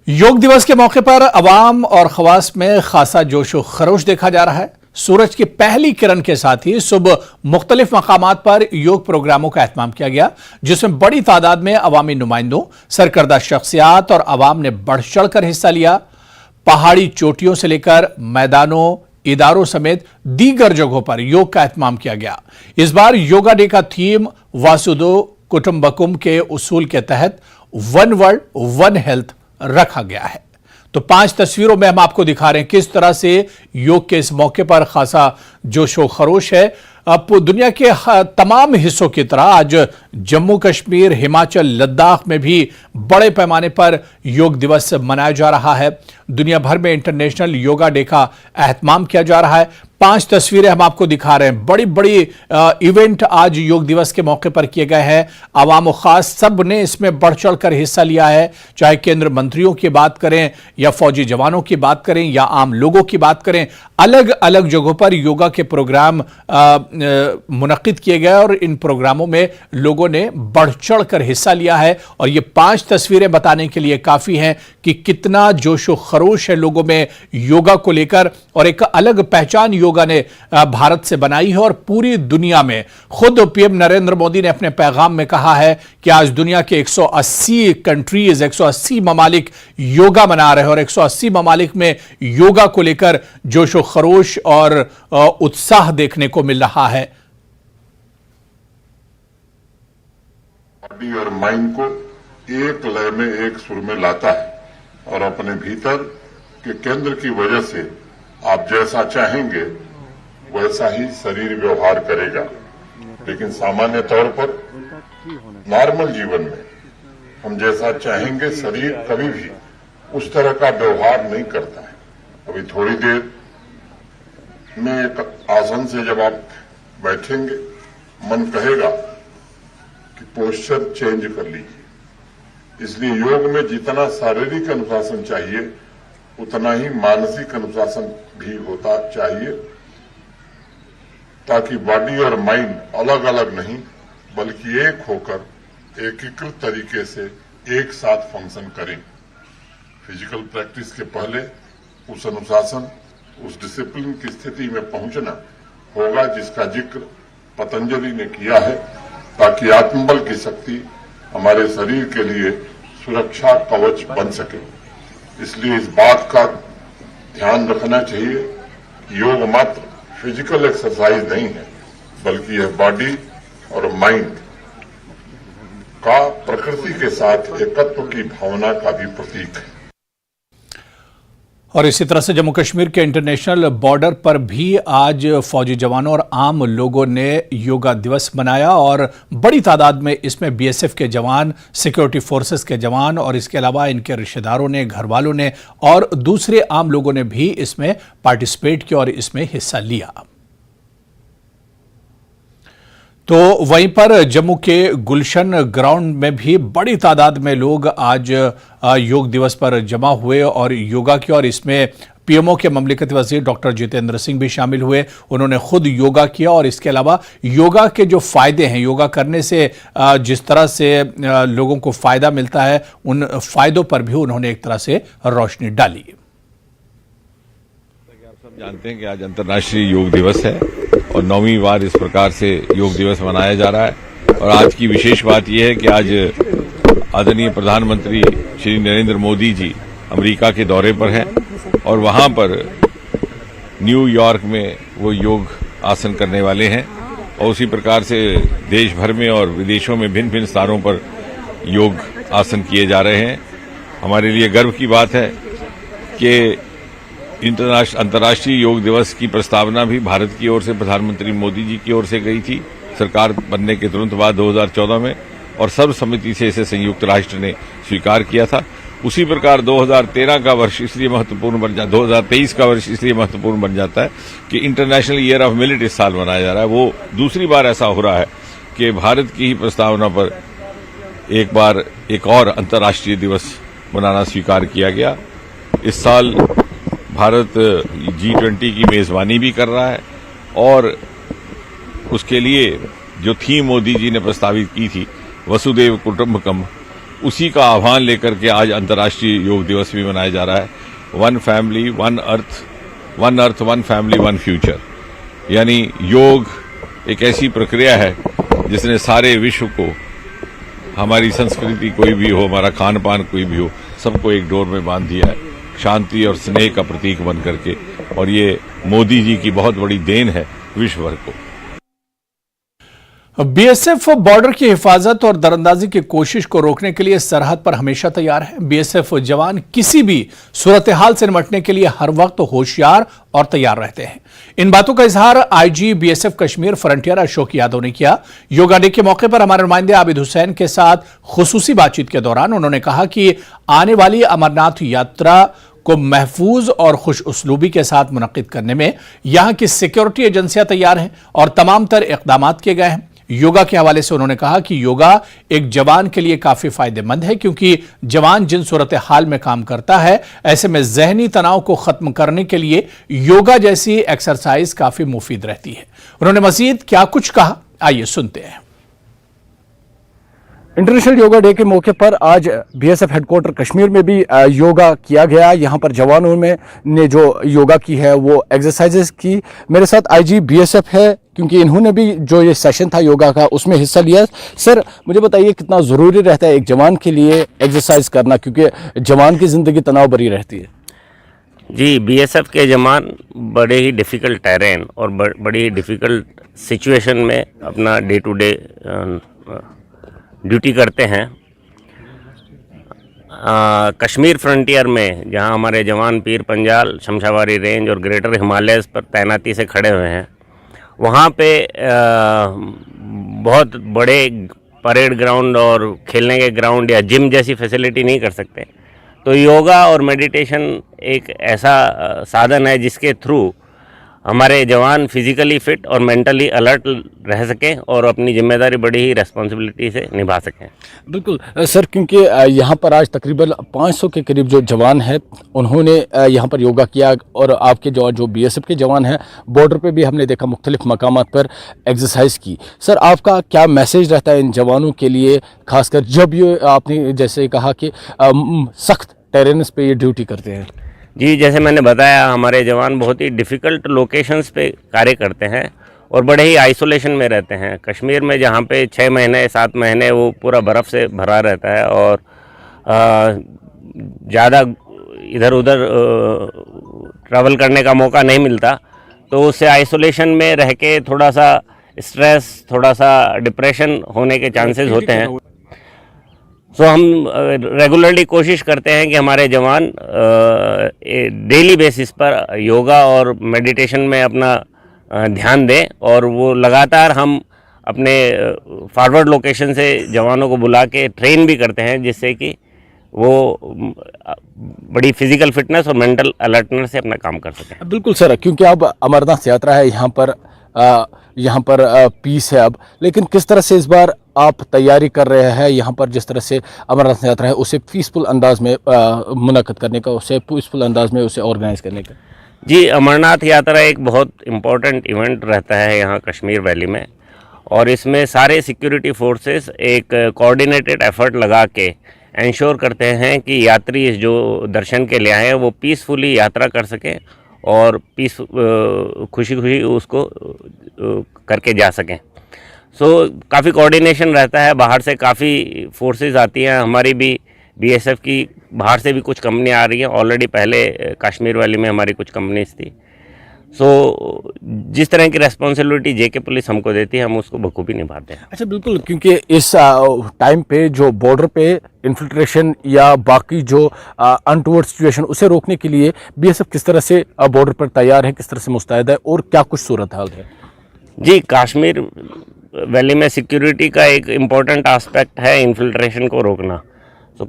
योग दिवस के मौके पर अवाम और खवास में खासा जोश व खरोश देखा जा रहा है। सूरज की पहली किरण के साथ ही सुबह मुख्तलिफ मकामात पर योग प्रोग्रामों का एहतमाम किया गया, जिसमें बड़ी तादाद में अवामी नुमाइंदों, सरकर्दा शख्सियात और अवाम ने बढ़ चढ़कर हिस्सा लिया। पहाड़ी चोटियों से लेकर मैदानों, इदारों समेत दीगर जगहों पर योग का एहतमाम किया गया। इस बार योगा डे का थीम वासुदेव कुटुंबकम के उसूल के तहत वन वर्ल्ड वन हेल्थ रखा गया है। तो 5 तस्वीरों में हम आपको दिखा रहे हैं किस तरह से योग के इस मौके पर खासा जोशो खरोश है। अब दुनिया के तमाम हिस्सों की तरह आज जम्मू कश्मीर, हिमाचल, लद्दाख में भी बड़े पैमाने पर योग दिवस मनाया जा रहा है। दुनिया भर में इंटरनेशनल योगा डे का एहतमाम किया जा रहा है। 5 तस्वीरें हम आपको दिखा रहे हैं। बड़ी बड़ी इवेंट आज योग दिवस के मौके पर किए गए हैं। आवाम और खास सब ने इसमें बढ़ चढ़ कर हिस्सा लिया है, चाहे केंद्र मंत्रियों की बात करें या फौजी जवानों की बात करें या आम लोगों की बात करें। अलग अलग जगहों पर योगा के प्रोग्राम मुनक्किद किए गए और इन प्रोग्रामों में लोगों ने बढ़ चढ़ कर हिस्सा लिया है। और ये 5 तस्वीरें बताने के लिए काफी हैं कि कितना जोशो खरोश है लोगों में योगा को लेकर। और एक अलग पहचान योगा ने भारत से बनाई है और पूरी दुनिया में। खुद पीएम नरेंद्र मोदी ने अपने पैगाम में कहा है कि आज दुनिया के 180 कंट्रीज, 180 ममालिक योगा मना रहे हैं और 180 ममालिक में योगा को लेकर जोशो खरोश और उत्साह देखने को मिल रहा है। बॉडी और माइंड को एक लय में, एक सुर में लाता है और अपने भीतर के केंद्र की वजह से आप जैसा चाहेंगे वैसा ही शरीर व्यवहार करेगा। लेकिन सामान्य तौर पर नॉर्मल जीवन में हम जैसा चाहेंगे शरीर कभी भी उस तरह का व्यवहार नहीं करता है। अभी थोड़ी देर में एक आसन से जब आप बैठेंगे, मन कहेगा कि पोस्चर चेंज कर लीजिए। इसलिए योग में जितना शारीरिक अनुशासन चाहिए उतना ही मानसिक अनुशासन भी होता चाहिए, ताकि बॉडी और माइंड अलग अलग नहीं बल्कि एक होकर एकीकृत तरीके से एक साथ फंक्शन करें। फिजिकल प्रैक्टिस के पहले उस अनुशासन, उस डिसिप्लिन की स्थिति में पहुंचना होगा जिसका जिक्र पतंजलि ने किया है, ताकि आत्मबल की शक्ति हमारे शरीर के लिए सुरक्षा कवच बन सके। इसलिए इस बात का ध्यान रखना चाहिए कि योग मात्र फिजिकल एक्सरसाइज नहीं है, बल्कि यह बॉडी और माइंड का प्रकृति के साथ एकत्व की भावना का भी प्रतीक है। और इसी तरह से जम्मू कश्मीर के इंटरनेशनल बॉर्डर पर भी आज फौजी जवानों और आम लोगों ने योगा दिवस मनाया और बड़ी तादाद में इसमें बीएसएफ के जवान, सिक्योरिटी फोर्सेस के जवान और इसके अलावा इनके रिश्तेदारों ने, घर वालों ने और दूसरे आम लोगों ने भी इसमें पार्टिसिपेट किया और इसमें हिस्सा लिया। तो वहीं पर जम्मू के गुलशन ग्राउंड में भी बड़ी तादाद में लोग आज योग दिवस पर जमा हुए और योगा किया। और इसमें पीएमओ के ममलिकती वजीर डॉक्टर जितेंद्र सिंह भी शामिल हुए। उन्होंने खुद योगा किया और इसके अलावा योगा के जो फायदे हैं, योगा करने से जिस तरह से लोगों को फायदा मिलता है, उन फायदों पर भी उन्होंने एक तरह से रोशनी डाली। सब जानते हैं कि आज अंतर्राष्ट्रीय योग दिवस है और 9वीं बार इस प्रकार से योग दिवस मनाया जा रहा है। और आज की विशेष बात यह है कि आज आदरणीय प्रधानमंत्री श्री नरेंद्र मोदी जी अमेरिका के दौरे पर हैं और वहां पर न्यूयॉर्क में वो योग आसन करने वाले हैं। और उसी प्रकार से देश भर में और विदेशों में भिन्न भिन्न स्थानों पर योग आसन किए जा रहे हैं। हमारे लिए गर्व की बात है कि अंतर्राष्ट्रीय योग दिवस की प्रस्तावना भी भारत की ओर से प्रधानमंत्री मोदी जी की ओर से गई थी सरकार बनने के तुरंत बाद 2014 में, और सर्वसम्मति से इसे संयुक्त राष्ट्र ने स्वीकार किया था। उसी प्रकार 2013 का वर्ष इसलिए महत्वपूर्ण बन जाता, 2023 का वर्ष इसलिए महत्वपूर्ण बन जाता है कि इंटरनेशनल ईयर ऑफ मिलेट इस साल मनाया जा रहा है। वो दूसरी बार ऐसा हो रहा है कि भारत की ही प्रस्तावना पर एक बार एक और अंतर्राष्ट्रीय दिवस मनाना स्वीकार किया गया। इस साल भारत G20 की मेजबानी भी कर रहा है और उसके लिए जो थीम मोदी जी ने प्रस्तावित की थी वसुदेव कुटुंबकम, उसी का आह्वान लेकर के आज अंतर्राष्ट्रीय योग दिवस भी मनाया जा रहा है। One family one earth one family one future, यानी योग एक ऐसी प्रक्रिया है जिसने सारे विश्व को, हमारी संस्कृति कोई भी हो, हमारा खान पान कोई भी हो, सबको एक डोर में बांध दिया है, शांति और स्नेह का प्रतीक बन करके। और ये मोदी जी की बहुत बड़ी देन है विश्व भर को। बीएसएफ बॉर्डर की हिफाजत और दरअंदाजी की कोशिश को रोकने के लिए सरहद पर हमेशा तैयार है। बीएसएफ जवान किसी भी सूरत हाल से निपटने के लिए हर वक्त होशियार और तैयार रहते हैं। इन बातों का इजहार IG BSF Kashmir frontier Ashok Yadav ने किया। योगा डे के मौके पर हमारे नुमाइंदे आबिद हुसैन के साथ खुसूसी बातचीत के दौरान उन्होंने कहा कि आने वाली अमरनाथ यात्रा को महफूज और खुश उसलूबी के साथ मुनक्किद करने में यहां की सिक्योरिटी एजेंसियां तैयार हैं और तमाम तर इकदाम किए गए हैं। योगा के हवाले से उन्होंने कहा कि योगा एक जवान के लिए काफी फायदेमंद है, क्योंकि जवान जिन सूरत हाल में काम करता है, ऐसे में जहनी तनाव को खत्म करने के लिए योगा जैसी एक्सरसाइज काफी मुफीद रहती है। उन्होंने मजीद क्या कुछ कहा, आइए सुनते हैं। इंटरनेशनल योगा डे के मौके पर आज बीएसएफ हेडक्वार्टर कश्मीर में भी योगा किया गया। यहाँ पर जवानों ने जो योगा की है वो एक्सरसाइजेस की। मेरे साथ आईजी बीएसएफ है, क्योंकि इन्होंने भी जो ये सेशन था योगा का उसमें हिस्सा लिया। सर, मुझे बताइए कितना ज़रूरी रहता है एक जवान के लिए एक्सरसाइज करना, क्योंकि जवान की ज़िंदगी तनाव भरी रहती है। जी, बीएसएफ के जवान बड़े ही डिफ़िकल्ट टेरेन और बड़ी ही डिफ़िकल्ट सिचुएशन में अपना डे टू डे ड्यूटी करते हैं। कश्मीर फ्रंटियर में जहां हमारे जवान पीर पंजाल, शमशाबारी रेंज और ग्रेटर हिमालयस पर तैनाती से खड़े हुए हैं, वहाँ पे बहुत बड़े परेड ग्राउंड और खेलने के ग्राउंड या जिम जैसी फैसिलिटी नहीं कर सकते। तो योगा और मेडिटेशन एक ऐसा साधन है जिसके थ्रू हमारे जवान फिजिकली फिट और मेंटली अलर्ट रह सकें और अपनी जिम्मेदारी बड़ी ही रेस्पॉन्सिबिलिटी से निभा सकें। बिल्कुल सर, क्योंकि यहाँ पर आज तकरीबन 500 के करीब जो जवान हैं उन्होंने यहाँ पर योगा किया, और आपके जो बीएसएफ के जवान हैं बॉर्डर पे भी हमने देखा मुख्तलिफ मकामात पर एक्सरसाइज की। सर, आपका क्या मैसेज रहता है इन जवानों के लिए, खासकर जब ये आपने जैसे कहा कि सख्त टेरेन्स पे ये ड्यूटी करते हैं? जी, जैसे मैंने बताया, हमारे जवान बहुत ही डिफ़िकल्ट लोकेशंस पे कार्य करते हैं और बड़े ही आइसोलेशन में रहते हैं। कश्मीर में जहाँ पे 6 महीने 7 महीने वो पूरा बर्फ़ से भरा रहता है और ज़्यादा इधर उधर ट्रैवल करने का मौका नहीं मिलता, तो उससे आइसोलेशन में रह के थोड़ा सा स्ट्रेस, थोड़ा सा डिप्रेशन होने के चांसेस होते हैं। सो हम रेगुलरली कोशिश करते हैं कि हमारे जवान डेली बेसिस पर योगा और मेडिटेशन में अपना ध्यान दें, और वो लगातार हम अपने फॉरवर्ड लोकेशन से जवानों को बुला के ट्रेन भी करते हैं, जिससे कि वो बड़ी फिजिकल फिटनेस और मेंटल अलर्टनेस से अपना काम कर सकें। बिल्कुल सर, क्योंकि अब अमरनाथ यात्रा है, यहाँ पर पीस है अब, लेकिन किस तरह से इस बार आप तैयारी कर रहे हैं यहाँ पर, जिस तरह से अमरनाथ यात्रा है उसे पीसफुल अंदाज में मुनक्कद करने का, उसे पीसफुल अंदाज में उसे ऑर्गेनाइज करने का? जी, अमरनाथ यात्रा एक बहुत इम्पोर्टेंट इवेंट रहता है यहाँ कश्मीर वैली में, और इसमें सारे सिक्योरिटी फोर्सेस एक कोऑर्डिनेटेड एफर्ट लगा के इंश्योर करते हैं कि यात्री जो दर्शन के लिए आए हैं वो पीसफुली यात्रा कर सकें और खुशी खुशी उसको करके जा सकें। सो काफ़ी कोऑर्डिनेशन रहता है, बाहर से काफ़ी फोर्सेस आती हैं, हमारी भी बीएसएफ की बाहर से भी कुछ कंपनियां आ रही हैं। ऑलरेडी पहले कश्मीर वैली में हमारी कुछ कंपनीज थी। सो जिस तरह की रेस्पॉन्सिबिलिटी जेके पुलिस हमको देती है हम उसको बखूबी निभाते हैं। अच्छा, बिल्कुल, क्योंकि इस टाइम पे जो बॉर्डर पे इन्फिल्ट्रेशन या बाकी जो अनटूवर्ड सिचुएशन उसे रोकने के लिए बीएसएफ किस तरह से बॉर्डर पर तैयार है, किस तरह से मुस्तैद है और क्या कुछ सूरत हाल है? जी, कश्मीर वैली में सिक्योरिटी का एक इम्पॉर्टेंट एस्पेक्ट है इन्फिल्ट्रेशन को रोकना। तो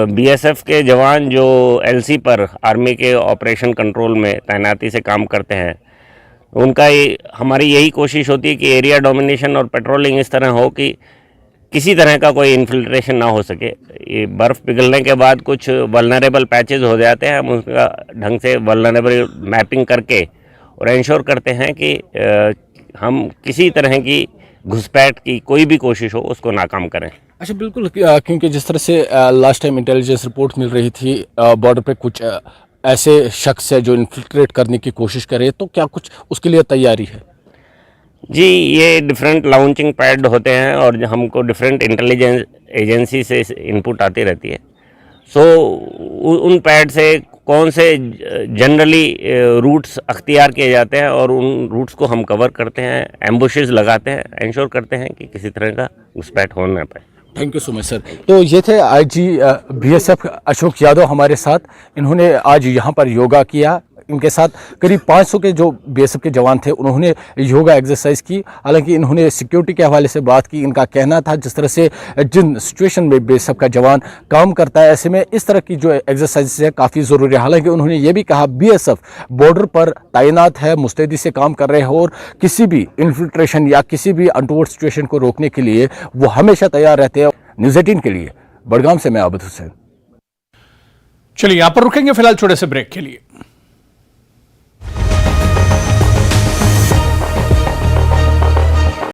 बीएसएफ के जवान जो एलसी पर आर्मी के ऑपरेशन कंट्रोल में तैनाती से काम करते हैं, उनका हमारी यही कोशिश होती है कि एरिया डोमिनेशन और पेट्रोलिंग इस तरह हो कि किसी तरह का कोई इन्फिल्ट्रेशन ना हो सके। ये बर्फ़ पिघलने के बाद कुछ वल्नरेबल पैचेस हो जाते हैं, हम उसका ढंग से वल्नरेबल मैपिंग करके और इंश्योर करते हैं कि हम किसी तरह की घुसपैठ की कोई भी कोशिश हो उसको नाकाम करें। अच्छा, बिल्कुल, क्योंकि जिस तरह से लास्ट टाइम इंटेलिजेंस रिपोर्ट मिल रही थी बॉर्डर पे कुछ ऐसे शख्स है जो इन्फिल्ट्रेट करने की कोशिश करे, तो क्या कुछ उसके लिए तैयारी है? जी, ये डिफरेंट लॉन्चिंग पैड होते हैं और हमको डिफरेंट इंटेलिजेंस एजेंसी से इनपुट आती रहती है। सो उन पैड से कौन से जनरली रूट्स अख्तियार किए जाते हैं और उन रूट्स को हम कवर करते हैं, एम्बुशेस लगाते हैं, इंश्योर करते हैं कि किसी तरह का घुसपैठ हो ना पाए। Thank you so much sir. तो ये थे आईजी बीएसएफ अशोक यादव हमारे साथ। इन्होंने आज यहाँ पर योगा किया। इनके साथ करीब 500 के जो बीएसएफ के जवान थे उन्होंने योगा एक्सरसाइज की। हालांकि इन्होंने सिक्योरिटी के हवाले से बात की। इनका कहना था जिस तरह से जिन सिचुएशन में बीएसएफ का जवान काम करता है, ऐसे में इस तरह की जो एक्सरसाइज है काफ़ी ज़रूरी है। हालांकि उन्होंने ये भी कहा बीएसएफ बॉर्डर पर तैनात है, मुस्तैदी से काम कर रहे हैं और किसी भी इन्फिल्ट्रेशन या किसी भी अनटोवर्ड सिचुएशन को रोकने के लिए वो हमेशा तैयार रहते हैं। न्यूज़ 18 के लिए बड़गाम से मैं आबिद हुसैन। चलिए यहां पर रुकेंगे फिलहाल छोटे से ब्रेक के लिए।